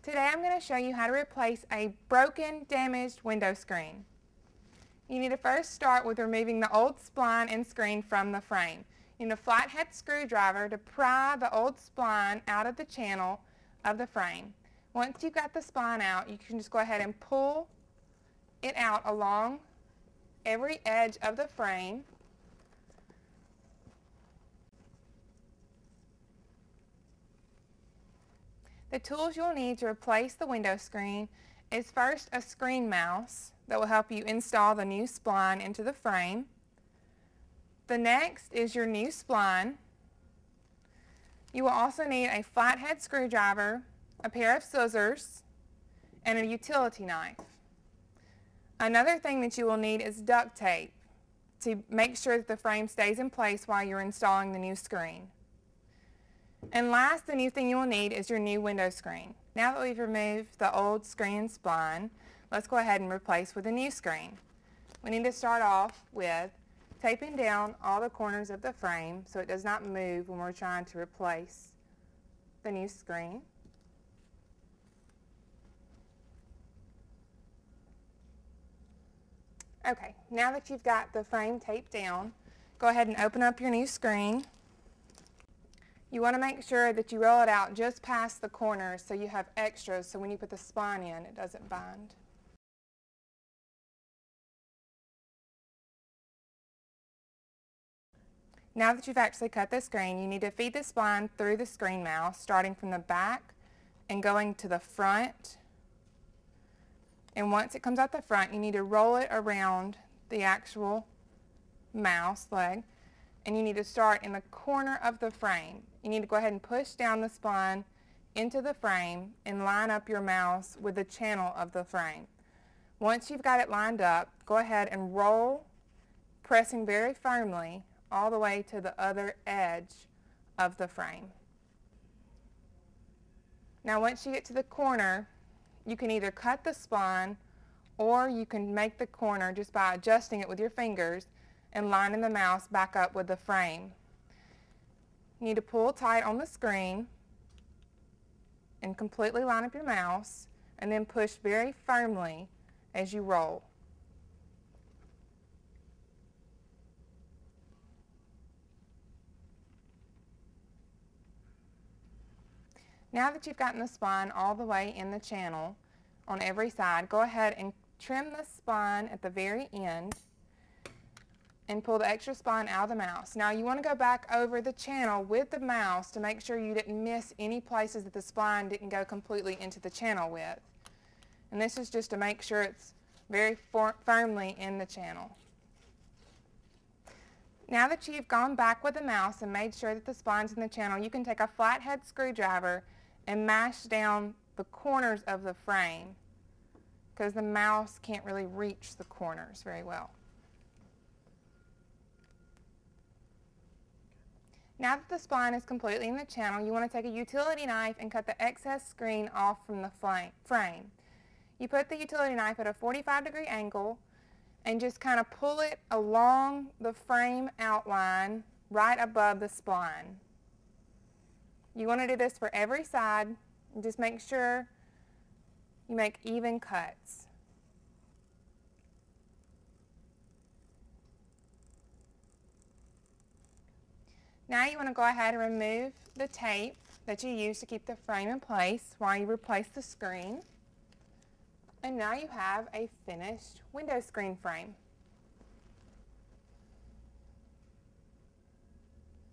Today I'm going to show you how to replace a broken, damaged window screen. You need to first start with removing the old spline and screen from the frame. You need a flathead screwdriver to pry the old spline out of the channel of the frame. Once you've got the spline out, you can just go ahead and pull it out along every edge of the frame. The tools you'll need to replace the window screen is first a screen mouse that will help you install the new spline into the frame. The next is your new spline. You will also need a flathead screwdriver, a pair of scissors, and a utility knife. Another thing that you will need is duct tape to make sure that the frame stays in place while you're installing the new screen. And last, the new thing you will need is your new window screen. Now that we've removed the old screen and spline, let's go ahead and replace with a new screen. We need to start off with taping down all the corners of the frame so it does not move when we're trying to replace the new screen. Okay, now that you've got the frame taped down, go ahead and open up your new screen. You want to make sure that you roll it out just past the corners so you have extras so when you put the spline in, it doesn't bind. Now that you've actually cut the screen, you need to feed the spline through the screen mouse, starting from the back and going to the front. And once it comes out the front, you need to roll it around the actual mouse leg. And you need to start in the corner of the frame. You need to go ahead and push down the spline into the frame and line up your mouse with the channel of the frame. Once you've got it lined up, go ahead and roll, pressing very firmly all the way to the other edge of the frame. Now once you get to the corner, you can either cut the spline or you can make the corner just by adjusting it with your fingers and lining the mouse back up with the frame. You need to pull tight on the screen and completely line up your mouse and then push very firmly as you roll. Now that you've gotten the spline all the way in the channel on every side, go ahead and trim the spine at the very end and pull the extra spline out of the mouse. Now you want to go back over the channel with the mouse to make sure you didn't miss any places that the spline didn't go completely into the channel with. And this is just to make sure it's very firmly in the channel. Now that you've gone back with the mouse and made sure that the spline's in the channel, you can take a flathead screwdriver and mash down the corners of the frame because the mouse can't really reach the corners very well. Now that the spline is completely in the channel, you want to take a utility knife and cut the excess screen off from the frame. You put the utility knife at a 45-degree angle and just kind of pull it along the frame outline right above the spline. You want to do this for every side and just make sure you make even cuts. Now you want to go ahead and remove the tape that you use to keep the frame in place while you replace the screen. And now you have a finished window screen frame.